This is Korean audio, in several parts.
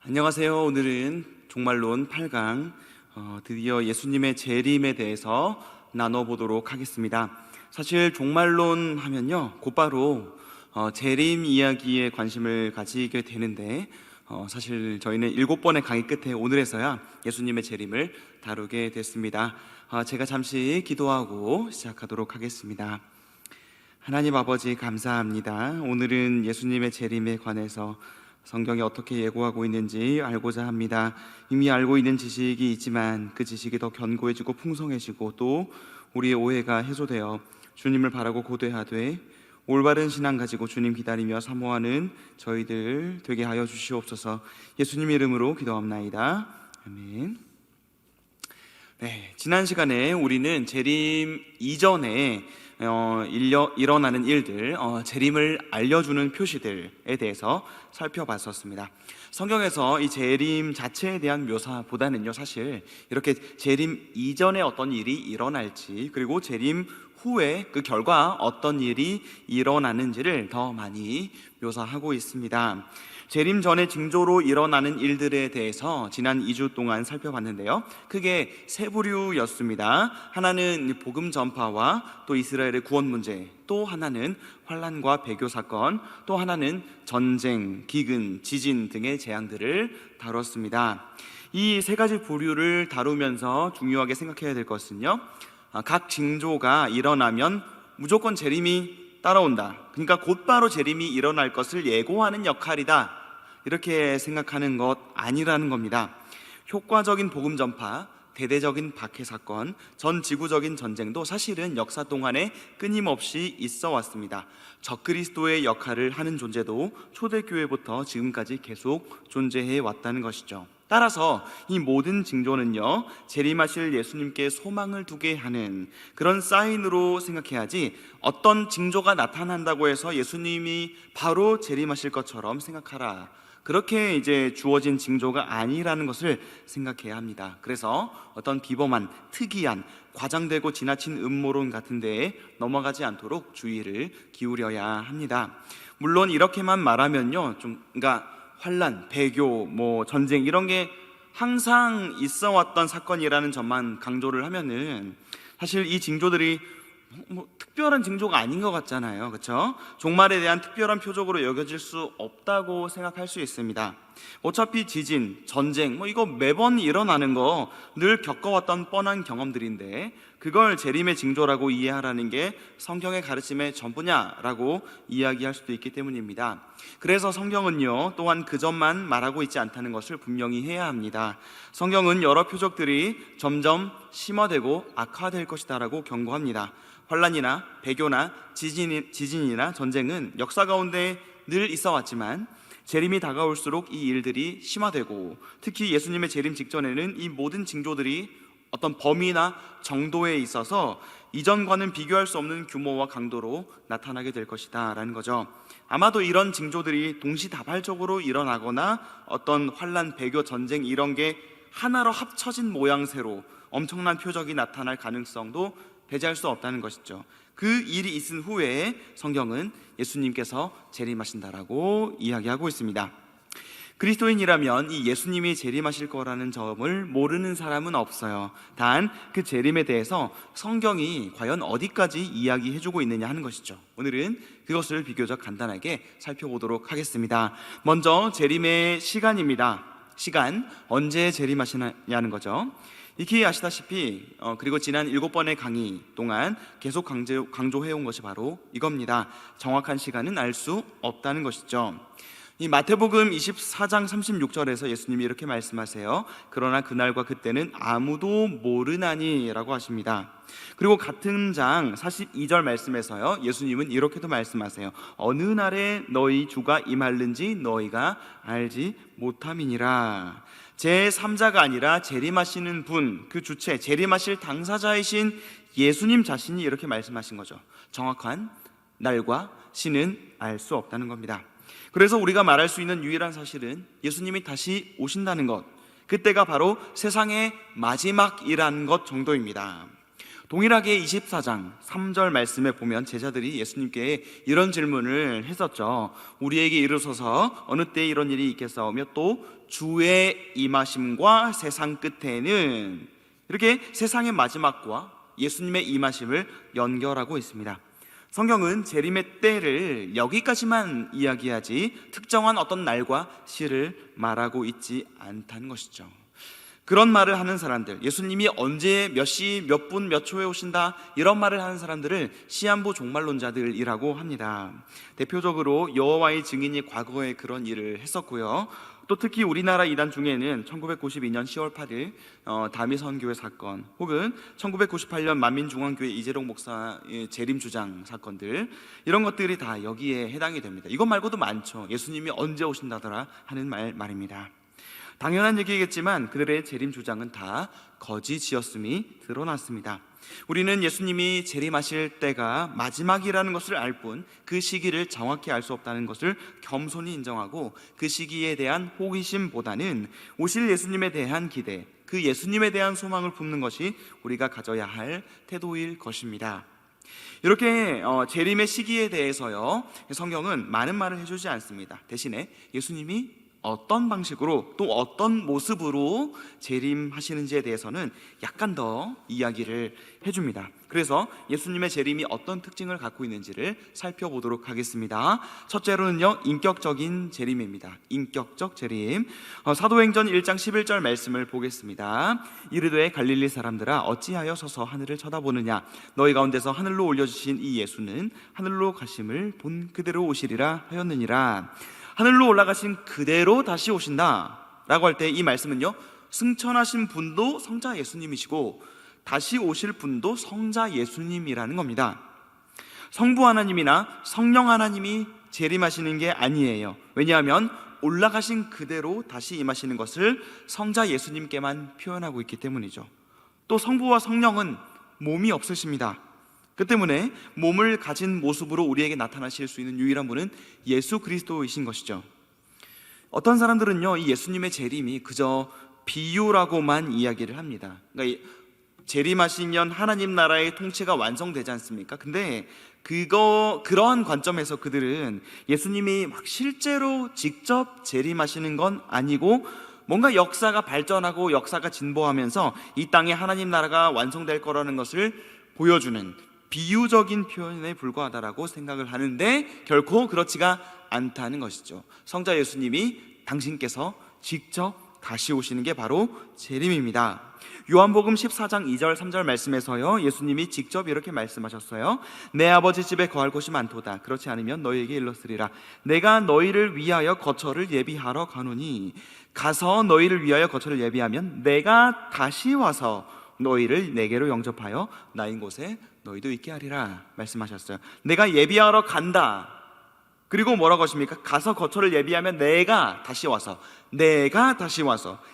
안녕하세요. 오늘은 종말론 8강 드디어 예수님의 재림에 대해서 나눠보도록 하겠습니다. 사실 종말론 하면요 곧바로 재림 이야기에 관심을 가지게 되는데 사실 저희는 7번의 강의 끝에 오늘에서야 예수님의 재림을 다루게 됐습니다. 제가 잠시 기도하고 시작하도록 하겠습니다. 하나님 아버지 감사합니다. 오늘은 예수님의 재림에 관해서 성경이 어떻게 예고하고 있는지 알고자 합니다. 이미 알고 있는 지식이 있지만 그 지식이 더 견고해지고 풍성해지고 또 우리의 오해가 해소되어 주님을 바라고 고대하되 올바른 신앙 가지고 주님 기다리며 사모하는 저희들 되게 하여 주시옵소서. 예수님 이름으로 기도합나이다. 아멘. 지난 시간에 우리는 재림 이전에 일어나는 일들, 재림을 알려주는 표시들에 대해서 살펴봤었습니다. 성경에서 이 재림 자체에 대한 묘사보다는요, 사실 이렇게 재림 이전에 어떤 일이 일어날지, 그리고 재림 후에 그 결과 어떤 일이 일어나는지를 더 많이 묘사하고 있습니다. 재림 전의 징조로 일어나는 일들에 대해서 지난 2주 동안 살펴봤는데요, 크게 세 부류였습니다. 하나는 복음 전파와 또 이스라엘의 구원 문제, 또 하나는 환난과 배교 사건, 또 하나는 전쟁, 기근, 지진 등의 재앙들을 다뤘습니다. 이 세 가지 부류를 다루면서 중요하게 생각해야 될 것은요, 각 징조가 일어나면 무조건 재림이 따라온다, 그러니까 곧바로 재림이 일어날 것을 예고하는 역할이다, 이렇게 생각하는 것 아니라는 겁니다. 효과적인 복음 전파, 대대적인 박해 사건, 전 지구적인 전쟁도 사실은 역사 동안에 끊임없이 있어 왔습니다. 적그리스도의 역할을 하는 존재도 초대교회부터 지금까지 계속 존재해 왔다는 것이죠. 따라서 이 모든 징조는요, 재림하실 예수님께 소망을 두게 하는 그런 사인으로 생각해야지, 어떤 징조가 나타난다고 해서 예수님이 바로 재림하실 것처럼 생각하라, 그렇게 이제 주어진 징조가 아니라는 것을 생각해야 합니다. 그래서 어떤 비범한, 특이한, 과장되고 지나친 음모론 같은 데에 넘어가지 않도록 주의를 기울여야 합니다. 물론 이렇게만 말하면요, 그러니까 환난, 배교, 전쟁 이런 게 항상 있어 왔던 사건이라는 점만 강조를 하면은 사실 이 징조들이 특별한 징조가 아닌 것 같잖아요, 그렇죠? 종말에 대한 특별한 표적으로 여겨질 수 없다고 생각할 수 있습니다. 어차피 지진, 전쟁 이거 매번 일어나는 거 늘 겪어왔던 뻔한 경험들인데, 그걸 재림의 징조라고 이해하라는 게 성경의 가르침의 전부냐라고 이야기할 수도 있기 때문입니다. 그래서 성경은요, 또한 그 점만 말하고 있지 않다는 것을 분명히 해야 합니다. 성경은 여러 표적들이 점점 심화되고 악화될 것이다 라고 경고합니다. 환난이나 배교나 지진이나 전쟁은 역사 가운데 늘 있어 왔지만 재림이 다가올수록 이 일들이 심화되고, 특히 예수님의 재림 직전에는 이 모든 징조들이 어떤 범위나 정도에 있어서 이전과는 비교할 수 없는 규모와 강도로 나타나게 될 것이다 라는 거죠. 아마도 이런 징조들이 동시다발적으로 일어나거나 어떤 환난, 배교, 전쟁 이런 게 하나로 합쳐진 모양새로 엄청난 표적이 나타날 가능성도 배제할 수 없다는 것이죠. 그 일이 있은 후에 성경은 예수님께서 재림하신다라고 이야기하고 있습니다. 그리스도인이라면 이 예수님이 재림하실 거라는 점을 모르는 사람은 없어요. 단 그 재림에 대해서 성경이 과연 어디까지 이야기해주고 있느냐 하는 것이죠. 오늘은 그것을 비교적 간단하게 살펴보도록 하겠습니다. 먼저 재림의 시간입니다. 시간, 언제 재림하시냐는 거죠. 익히 아시다시피 그리고 지난 7번의 강의 동안 계속 강조해온 것이 바로 이겁니다. 정확한 시간은 알 수 없다는 것이죠. 이 마태복음 24장 36절에서 예수님이 이렇게 말씀하세요. 그러나 그날과 그때는 아무도 모르나니 라고 하십니다. 그리고 같은 장 42절 말씀에서요, 예수님은 이렇게도 말씀하세요. 어느 날에 너희 주가 임할는지 너희가 알지 못함이니라. 제3자가 아니라 재림하시는 분, 그 주체, 재림하실 당사자이신 예수님 자신이 이렇게 말씀하신 거죠. 정확한 날과 시는 알 수 없다는 겁니다. 그래서 우리가 말할 수 있는 유일한 사실은 예수님이 다시 오신다는 것, 그때가 바로 세상의 마지막이라는 것 정도입니다. 동일하게 24장 3절 말씀에 보면 제자들이 예수님께 이런 질문을 했었죠. 우리에게 이르소서 어느 때에 이런 일이 있겠사오며 또 주의 임하심과 세상 끝에는, 이렇게 세상의 마지막과 예수님의 임하심을 연결하고 있습니다. 성경은 재림의 때를 여기까지만 이야기하지 특정한 어떤 날과 시를 말하고 있지 않다는 것이죠. 그런 말을 하는 사람들, 예수님이 언제 몇 시, 몇 분, 몇 초에 오신다, 이런 말을 하는 사람들을 시한부 종말론자들이라고 합니다. 대표적으로 여호와의 증인이 과거에 그런 일을 했었고요. 또 특히 우리나라 이단 중에는 1992년 10월 8일 다미 선교회 사건, 혹은 1998년 만민중앙교회 이재동 목사 재림 주장 사건들, 이런 것들이 다 여기에 해당이 됩니다. 이것 말고도 많죠. 예수님이 언제 오신다더라 하는 말입니다. 당연한 얘기겠지만 그들의 재림 주장은 다 거짓이었음이 드러났습니다. 우리는 예수님이 재림하실 때가 마지막이라는 것을 알 뿐 그 시기를 정확히 알 수 없다는 것을 겸손히 인정하고, 그 시기에 대한 호기심보다는 오실 예수님에 대한 기대, 그 예수님에 대한 소망을 품는 것이 우리가 가져야 할 태도일 것입니다. 이렇게 재림의 시기에 대해서요, 성경은 많은 말을 해주지 않습니다. 대신에 예수님이 어떤 방식으로 또 어떤 모습으로 재림하시는지에 대해서는 약간 더 이야기를 해줍니다. 그래서 예수님의 재림이 어떤 특징을 갖고 있는지를 살펴보도록 하겠습니다. 첫째로는요, 인격적인 재림입니다. 인격적 재림. 사도행전 1장 11절 말씀을 보겠습니다. 이르되 갈릴리 사람들아 어찌하여 서서 하늘을 쳐다보느냐, 너희 가운데서 하늘로 올려주신 이 예수는 하늘로 가심을 본 그대로 오시리라 하였느니라. 하늘로 올라가신 그대로 다시 오신다 라고 할 때 이 말씀은요, 승천하신 분도 성자 예수님이시고 다시 오실 분도 성자 예수님이라는 겁니다. 성부 하나님이나 성령 하나님이 재림하시는 게 아니에요. 왜냐하면 올라가신 그대로 다시 임하시는 것을 성자 예수님께만 표현하고 있기 때문이죠. 또 성부와 성령은 몸이 없으십니다. 그 때문에 몸을 가진 모습으로 우리에게 나타나실 수 있는 유일한 분은 예수 그리스도이신 것이죠. 어떤 사람들은요, 이 예수님의 재림이 그저 비유라고만 이야기를 합니다. 그러니까 재림하시면 하나님 나라의 통치가 완성되지 않습니까? 근데 그러한 관점에서 그들은 예수님이 막 실제로 직접 재림하시는 건 아니고, 뭔가 역사가 발전하고 역사가 진보하면서 이 땅에 하나님 나라가 완성될 거라는 것을 보여주는 비유적인 표현에 불과하다라고 생각을 하는데, 결코 그렇지가 않다는 것이죠. 성자 예수님이 당신께서 직접 다시 오시는 게 바로 재림입니다. 요한복음 14장 2절 3절 말씀에서요, 예수님이 직접 이렇게 말씀하셨어요. 내 아버지 집에 거할 곳이 많도다. 그렇지 않으면 너희에게 일렀으리라. 내가 너희를 위하여 거처를 예비하러 가노니, 가서 너희를 위하여 거처를 예비하면 내가 다시 와서 너희를 내게로 영접하여 나인 곳에 너희도 있게 하리라 말씀하셨어요. 내가 예비하러 간다. 그리고 뭐라고 하십니까? 가서 거처를 예비하면 내가 다시 와서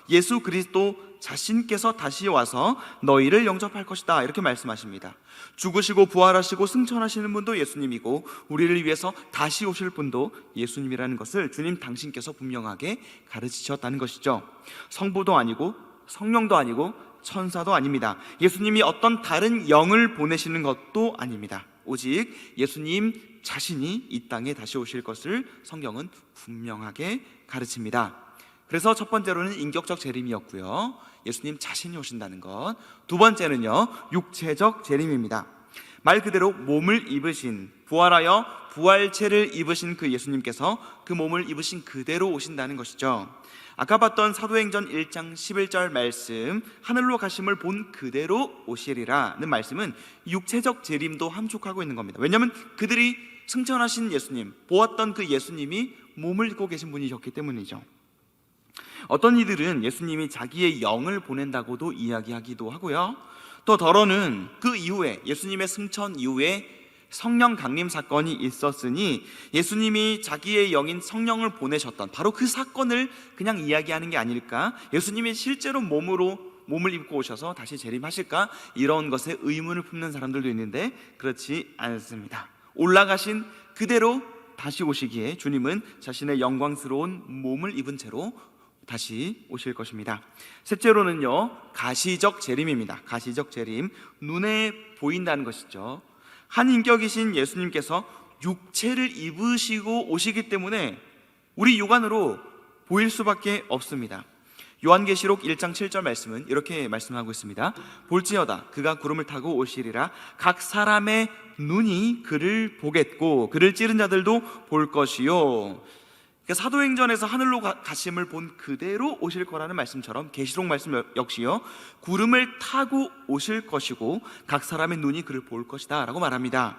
예수 그리스도 자신께서 다시 와서 너희를 영접할 것이다, 이렇게 말씀하십니다. 죽으시고 부활하시고 승천하시는 분도 예수님이고, 우리를 위해서 다시 오실 분도 예수님이라는 것을 주님 당신께서 분명하게 가르치셨다는 것이죠. 성부도 아니고 성령도 아니고 천사도 아닙니다. 예수님이 어떤 다른 영을 보내시는 것도 아닙니다. 오직 예수님 자신이 이 땅에 다시 오실 것을 성경은 분명하게 가르칩니다. 그래서 첫 번째로는 인격적 재림이었고요, 예수님 자신이 오신다는 것. 두 번째는요, 육체적 재림입니다. 말 그대로 몸을 입으신, 부활하여 부활체를 입으신 그 예수님께서 그 몸을 입으신 그대로 오신다는 것이죠. 아까 봤던 사도행전 1장 11절 말씀, 하늘로 가심을 본 그대로 오시리라는 말씀은 육체적 재림도 함축하고 있는 겁니다. 왜냐하면 그들이 승천하신 예수님, 보았던 그 예수님이 몸을 입고 계신 분이셨기 때문이죠. 어떤 이들은 예수님이 자기의 영을 보낸다고도 이야기하기도 하고요, 또 더러는 그 이후에, 예수님의 승천 이후에 성령 강림 사건이 있었으니 예수님이 자기의 영인 성령을 보내셨던 바로 그 사건을 그냥 이야기하는 게 아닐까, 예수님이 실제로 몸을 입고 오셔서 다시 재림하실까, 이런 것에 의문을 품는 사람들도 있는데 그렇지 않습니다. 올라가신 그대로 다시 오시기에 주님은 자신의 영광스러운 몸을 입은 채로 다시 오실 것입니다. 셋째로는요, 가시적 재림입니다. 가시적 재림, 눈에 보인다는 것이죠. 한 인격이신 예수님께서 육체를 입으시고 오시기 때문에 우리 육안으로 보일 수밖에 없습니다. 요한계시록 1장 7절 말씀은 이렇게 말씀하고 있습니다. 볼지어다 그가 구름을 타고 오시리라. 각 사람의 눈이 그를 보겠고 그를 찌른 자들도 볼 것이요. 그러니까 사도행전에서 하늘로 가심을 본 그대로 오실 거라는 말씀처럼 계시록 말씀 역시요, 구름을 타고 오실 것이고 각 사람의 눈이 그를 볼 것이다 라고 말합니다.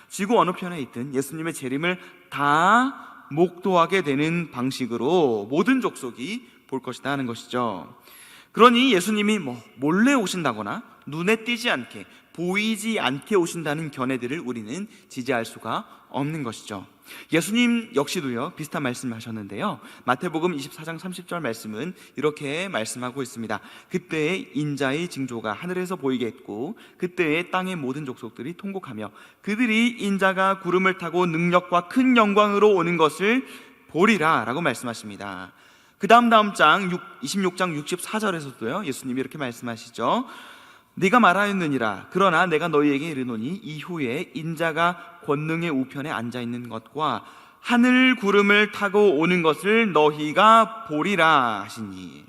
지구 어느 편에 있든 예수님의 재림을 다 목도하게 되는 방식으로 모든 족속이 볼 것이다 하는 것이죠. 그러니 예수님이 몰래 오신다거나 눈에 띄지 않게 보이지 않게 오신다는 견해들을 우리는 지지할 수가 없는 것이죠. 예수님 역시도요 비슷한 말씀을 하셨는데요, 마태복음 24장 30절 말씀은 이렇게 말씀하고 있습니다. 그때에 인자의 징조가 하늘에서 보이겠고 그때에 땅의 모든 족속들이 통곡하며 그들이 인자가 구름을 타고 능력과 큰 영광으로 오는 것을 보리라 라고 말씀하십니다. 그 다음 장 26장 64절에서도요 예수님이 이렇게 말씀하시죠. 네가 말하였느니라. 그러나 내가 너희에게 이르노니 이후에 인자가 권능의 우편에 앉아있는 것과 하늘 구름을 타고 오는 것을 너희가 보리라 하시니,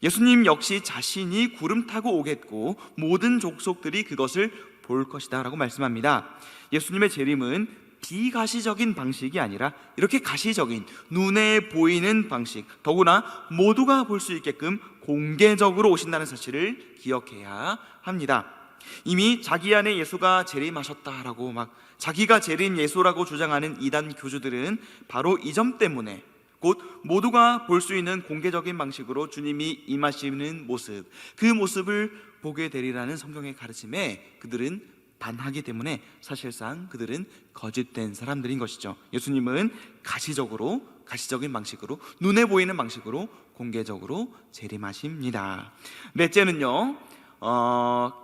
예수님 역시 자신이 구름 타고 오겠고 모든 족속들이 그것을 볼 것이다 라고 말씀합니다. 예수님의 재림은 비가시적인 방식이 아니라 이렇게 가시적인 눈에 보이는 방식, 더구나 모두가 볼 수 있게끔 공개적으로 오신다는 사실을 기억해야 합니다. 이미 자기 안에 예수가 재림하셨다라고 자기가 재림 예수라고 주장하는 이단 교주들은 바로 이 점 때문에 곧 모두가 볼 수 있는 공개적인 방식으로 주님이 임하시는 모습, 그 모습을 보게 되리라는 성경의 가르침에 그들은 반하기 때문에 사실상 그들은 거짓된 사람들인 것이죠. 예수님은 가시적인 방식으로 눈에 보이는 방식으로 공개적으로 재림하십니다. 넷째는요,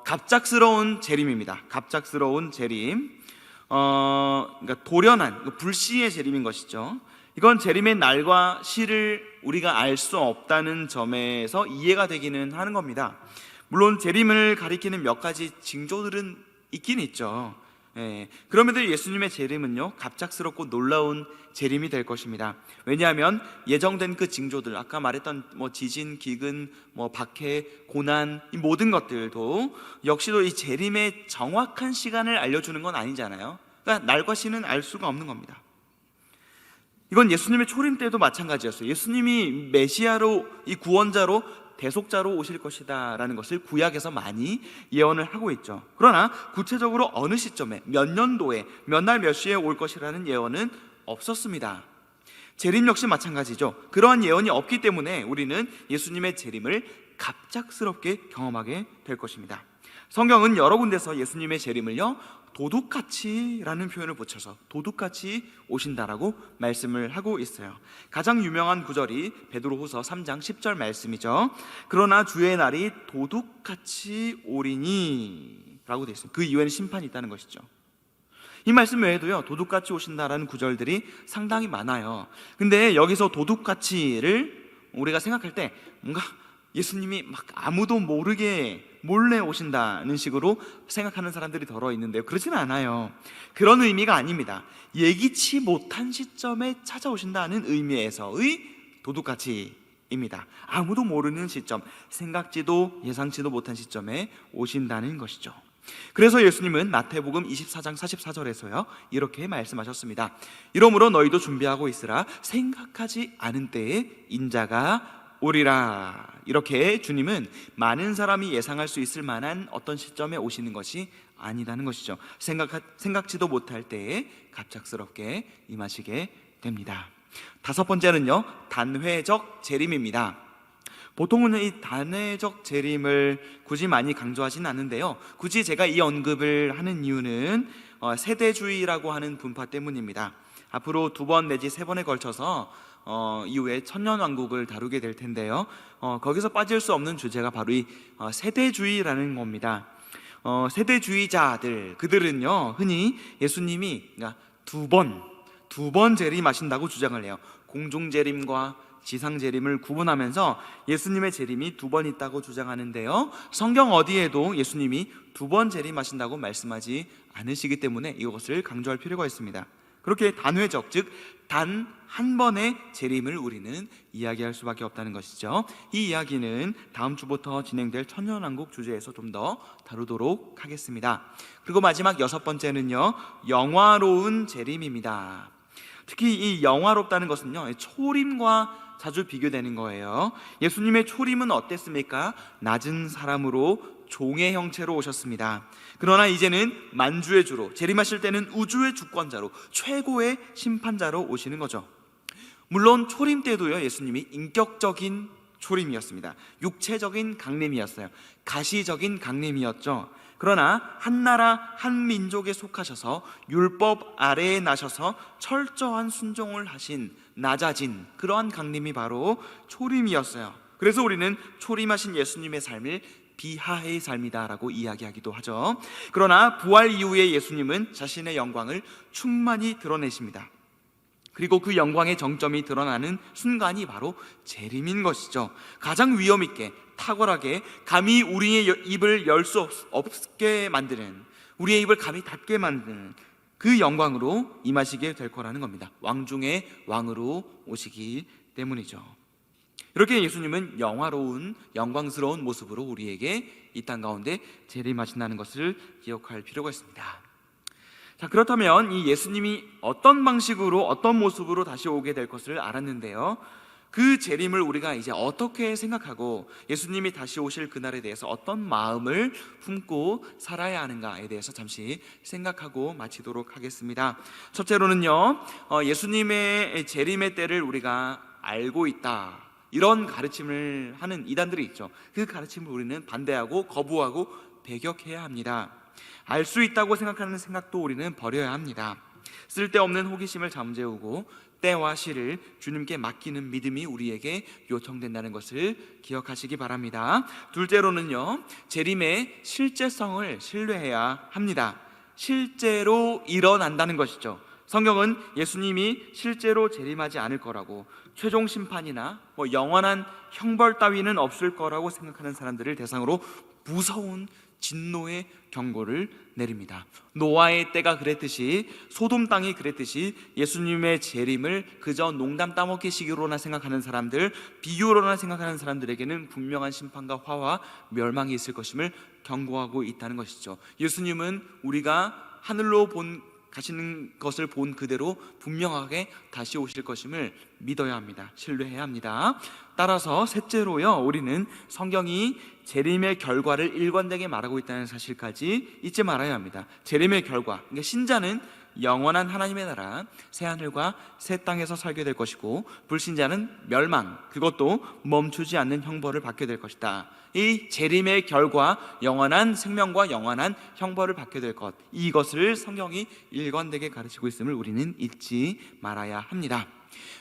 갑작스러운 재림입니다. 갑작스러운 재림, 그러니까 돌연한 불시의 재림인 것이죠. 이건 재림의 날과 시를 우리가 알 수 없다는 점에서 이해가 되기는 하는 겁니다. 물론 재림을 가리키는 몇 가지 징조들은 있긴 있죠. 그럼에도 예수님의 재림은요 갑작스럽고 놀라운 재림이 될 것입니다. 왜냐하면 예정된 그 징조들, 아까 말했던 지진, 기근, 박해, 고난, 이 모든 것들도 역시도 이 재림의 정확한 시간을 알려주는 건 아니잖아요. 그러니까 날과 시는 알 수가 없는 겁니다. 이건 예수님의 초림 때도 마찬가지였어요. 예수님이 메시아로, 이 구원자로, 대속자로 오실 것이다 라는 것을 구약에서 많이 예언을 하고 있죠. 그러나 구체적으로 어느 시점에, 몇 년도에, 몇 날 몇 시에 올 것이라는 예언은 없었습니다. 재림 역시 마찬가지죠. 그러한 예언이 없기 때문에 우리는 예수님의 재림을 갑작스럽게 경험하게 될 것입니다. 성경은 여러 군데서 예수님의 재림을요 도둑같이라는 표현을 붙여서 도둑같이 오신다라고 말씀을 하고 있어요. 가장 유명한 구절이 베드로후서 3장 10절 말씀이죠. 그러나 주의 날이 도둑같이 오리니 라고 되어 있습니다. 그 이후에는 심판이 있다는 것이죠. 이 말씀 외에도요 도둑같이 오신다라는 구절들이 상당히 많아요. 근데 여기서 도둑같이를 우리가 생각할 때 뭔가 예수님이 아무도 모르게 몰래 오신다는 식으로 생각하는 사람들이 더러 있는데요, 그렇지는 않아요. 그런 의미가 아닙니다. 예기치 못한 시점에 찾아오신다는 의미에서의 도둑같이입니다. 아무도 모르는 시점, 생각지도 예상치도 못한 시점에 오신다는 것이죠. 그래서 예수님은 마태복음 24장 44절에서요 이렇게 말씀하셨습니다. 이러므로 너희도 준비하고 있으라. 생각하지 않은 때에 인자가 오리라. 이렇게 주님은 많은 사람이 예상할 수 있을 만한 어떤 시점에 오시는 것이 아니라는 것이죠. 생각지도 못할 때에 갑작스럽게 임하시게 됩니다. 다섯 번째는요 단회적 재림입니다. 보통은 이 단회적 재림을 굳이 많이 강조하지는 않는데요, 굳이 제가 이 언급을 하는 이유는 세대주의라고 하는 분파 때문입니다. 앞으로 2번 내지 3번에 걸쳐서 이후에 천년왕국을 다루게 될 텐데요, 거기서 빠질 수 없는 주제가 바로 이 세대주의라는 겁니다. 세대주의자들, 그들은요 흔히 예수님이 두 두 번 재림하신다고 주장을 해요. 공중 재림과 지상 재림을 구분하면서 예수님의 재림이 두 번 있다고 주장하는데요, 성경 어디에도 예수님이 두 번 재림하신다고 말씀하지 않으시기 때문에 이것을 강조할 필요가 있습니다. 그렇게 단회적, 즉 단 한 번의 재림을 우리는 이야기할 수밖에 없다는 것이죠. 이 이야기는 다음 주부터 진행될 천년왕국 주제에서 좀 더 다루도록 하겠습니다. 그리고 마지막 여섯 번째는요, 영화로운 재림입니다. 특히 이 영화롭다는 것은요, 초림과 자주 비교되는 거예요. 예수님의 초림은 어땠습니까? 낮은 사람으로 종의 형체로 오셨습니다. 그러나 이제는 만주의 주로, 재림하실 때는 우주의 주권자로, 최고의 심판자로 오시는 거죠. 물론 초림 때도요, 예수님이 인격적인 초림이었습니다. 육체적인 강림이었어요. 가시적인 강림이었죠. 그러나 한 나라 한 민족에 속하셔서 율법 아래에 나셔서 철저한 순종을 하신, 낮아진 그러한 강림이 바로 초림이었어요. 그래서 우리는 초림하신 예수님의 삶을 비하의 삶이다라고 이야기하기도 하죠. 그러나 부활 이후에 예수님은 자신의 영광을 충만히 드러내십니다. 그리고 그 영광의 정점이 드러나는 순간이 바로 재림인 것이죠. 가장 위험 있게, 탁월하게, 감히 우리의 입을 열 수 없게 만드는, 우리의 입을 감히 닫게 만드는 그 영광으로 임하시게 될 거라는 겁니다. 왕 중의 왕으로 오시기 때문이죠. 이렇게 예수님은 영화로운, 영광스러운 모습으로 우리에게 이 땅 가운데 재림하신다는 것을 기억할 필요가 있습니다. 자, 그렇다면 이 예수님이 어떤 방식으로, 어떤 모습으로 다시 오게 될 것을 알았는데요, 그 재림을 우리가 이제 어떻게 생각하고 예수님이 다시 오실 그날에 대해서 어떤 마음을 품고 살아야 하는가에 대해서 잠시 생각하고 마치도록 하겠습니다. 첫째로는요, 예수님의 재림의 때를 우리가 알고 있다, 이런 가르침을 하는 이단들이 있죠. 그 가르침을 우리는 반대하고 거부하고 배격해야 합니다. 알 수 있다고 생각하는 생각도 우리는 버려야 합니다. 쓸데없는 호기심을 잠재우고 때와 시를 주님께 맡기는 믿음이 우리에게 요청된다는 것을 기억하시기 바랍니다. 둘째로는요, 재림의 실제성을 신뢰해야 합니다. 실제로 일어난다는 것이죠. 성경은 예수님이 실제로 재림하지 않을 거라고, 최종 심판이나 영원한 형벌 따위는 없을 거라고 생각하는 사람들을 대상으로 무서운 진노의 경고를 내립니다. 노아의 때가 그랬듯이, 소돔 땅이 그랬듯이 예수님의 재림을 그저 농담 따먹기식으로나 생각하는 사람들, 비유로나 생각하는 사람들에게는 분명한 심판과 화와 멸망이 있을 것임을 경고하고 있다는 것이죠. 예수님은 우리가 하늘로 가시는 것을 본 그대로 분명하게 다시 오실 것임을 믿어야 합니다. 신뢰해야 합니다. 따라서 셋째로요, 우리는 성경이 재림의 결과를 일관되게 말하고 있다는 사실까지 잊지 말아야 합니다. 재림의 결과, 그러니까 신자는 영원한 하나님의 나라, 새하늘과 새 땅에서 살게 될 것이고, 불신자는 멸망, 그것도 멈추지 않는 형벌을 받게 될 것이다. 이 재림의 결과, 영원한 생명과 영원한 형벌을 받게 될 것, 이것을 성경이 일관되게 가르치고 있음을 우리는 잊지 말아야 합니다.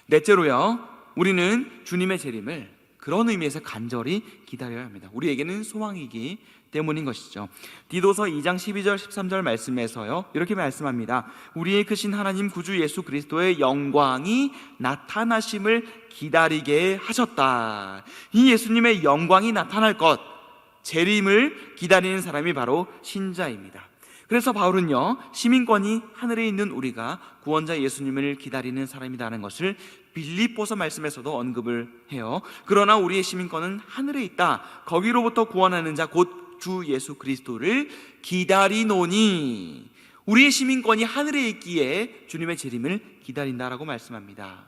넷째로요, 우리는 주님의 재림을 그런 의미에서 간절히 기다려야 합니다. 우리에게는 소망이기 때문인 것이죠. 디도서 2장 12절 13절 말씀에서요, 이렇게 말씀합니다. 우리의 크신 하나님 구주 예수 그리스도의 영광이 나타나심을 기다리게 하셨다. 이 예수님의 영광이 나타날 것, 재림을 기다리는 사람이 바로 신자입니다. 그래서 바울은요, 시민권이 하늘에 있는 우리가 구원자 예수님을 기다리는 사람이라는 것을 빌립보서 말씀에서도 언급을 해요. 그러나 우리의 시민권은 하늘에 있다. 거기로부터 구원하는 자 곧 주 예수 그리스도를 기다리노니, 우리의 시민권이 하늘에 있기에 주님의 재림을 기다린다라고 말씀합니다.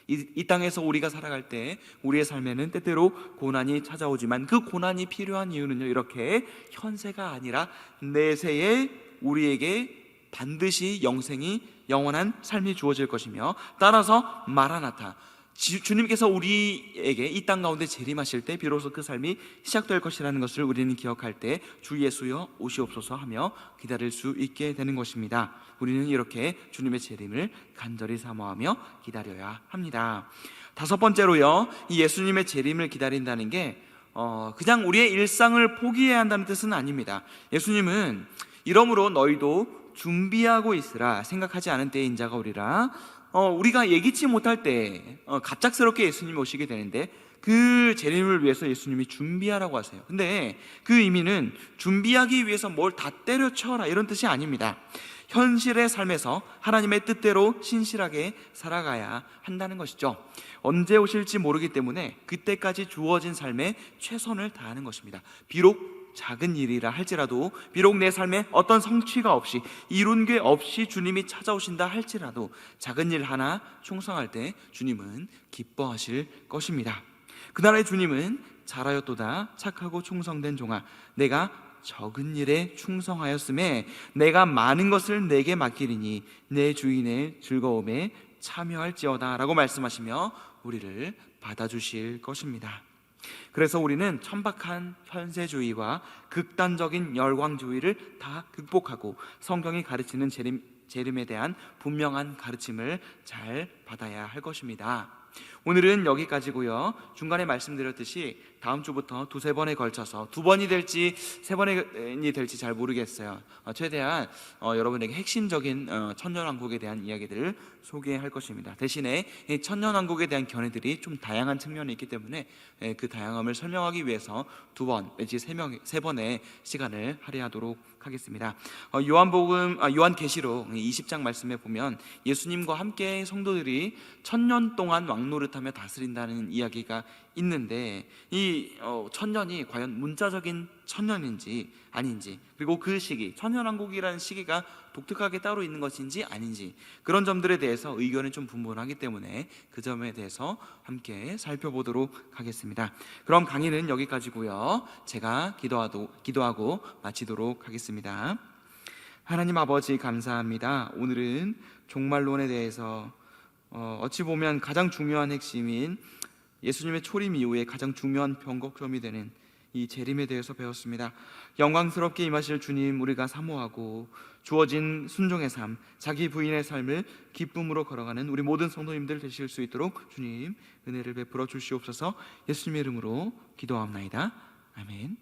이 땅에서 우리가 살아갈 때 우리의 삶에는 때때로 고난이 찾아오지만 그 고난이 필요한 이유는요, 이렇게 현세가 아니라 내세에 우리에게 반드시 영원한 삶이 주어질 것이며, 따라서 마라나타, 주님께서 우리에게 이 땅 가운데 재림하실 때 비로소 그 삶이 시작될 것이라는 것을 우리는 기억할 때 주 예수여 오시옵소서 하며 기다릴 수 있게 되는 것입니다. 우리는 이렇게 주님의 재림을 간절히 사모하며 기다려야 합니다. 다섯 번째로요, 이 예수님의 재림을 기다린다는 게 그냥 우리의 일상을 포기해야 한다는 뜻은 아닙니다. 예수님은 이러므로 너희도 준비하고 있으라, 생각하지 않은 때에 인자가 오리라. 우리가 예기치 못할 때 갑작스럽게 예수님이 오시게 되는데 그 재림을 위해서 예수님이 준비하라고 하세요. 근데 그 의미는 준비하기 위해서 뭘 다 때려쳐라 이런 뜻이 아닙니다. 현실의 삶에서 하나님의 뜻대로 신실하게 살아가야 한다는 것이죠. 언제 오실지 모르기 때문에 그때까지 주어진 삶에 최선을 다하는 것입니다. 비록 작은 일이라 할지라도, 비록 내 삶에 어떤 성취가 없이, 이룬 게 없이 주님이 찾아오신다 할지라도 작은 일 하나 충성할 때 주님은 기뻐하실 것입니다. 그날의 주님은 잘하였도다 착하고 충성된 종아, 내가 적은 일에 충성하였음에 내가 많은 것을 내게 맡기리니 내 주인의 즐거움에 참여할지어다 라고 말씀하시며 우리를 받아주실 것입니다. 그래서 우리는 천박한 현세주의와 극단적인 열광주의를 다 극복하고 성경이 가르치는 재림에 대한 분명한 가르침을 잘 받아야 할 것입니다. 오늘은 여기까지고요. 중간에 말씀드렸듯이 다음 주부터 두세 번에 걸쳐서, 두 번이 될지 세 번이 될지 잘 모르겠어요. 최대한 여러분에게 핵심적인 천년왕국에 대한 이야기들을 소개할 것입니다. 대신에 이 천년왕국에 대한 견해들이 좀 다양한 측면이 있기 때문에 그 다양함을 설명하기 위해서 두 번 내지 세 번의 시간을 할애하도록 하겠습니다. 요한계시록 20장 말씀에 보면 예수님과 함께 성도들이 1000년 동안 왕노릇하며 다스린다는 이야기가 있는데, 이 천년이 과연 문자적인 천년인지 아닌지, 그리고 그 시기, 천년왕국이라는 시기가 독특하게 따로 있는 것인지 아닌지, 그런 점들에 대해서 의견이 좀 분분하기 때문에 그 점에 대해서 함께 살펴보도록 하겠습니다. 그럼 강의는 여기까지고요. 제가 기도하고 마치도록 하겠습니다. 하나님 아버지, 감사합니다. 오늘은 종말론에 대해서 어찌 보면 가장 중요한 핵심인 예수님의 초림 이후에 가장 중요한 변곡점이 되는 이 재림에 대해서 배웠습니다. 영광스럽게 임하실 주님, 우리가 사모하고 주어진 순종의 삶, 자기 부인의 삶을 기쁨으로 걸어가는 우리 모든 성도님들 되실 수 있도록 주님 은혜를 베풀어 주시옵소서. 예수님의 이름으로 기도합나이다. 아멘.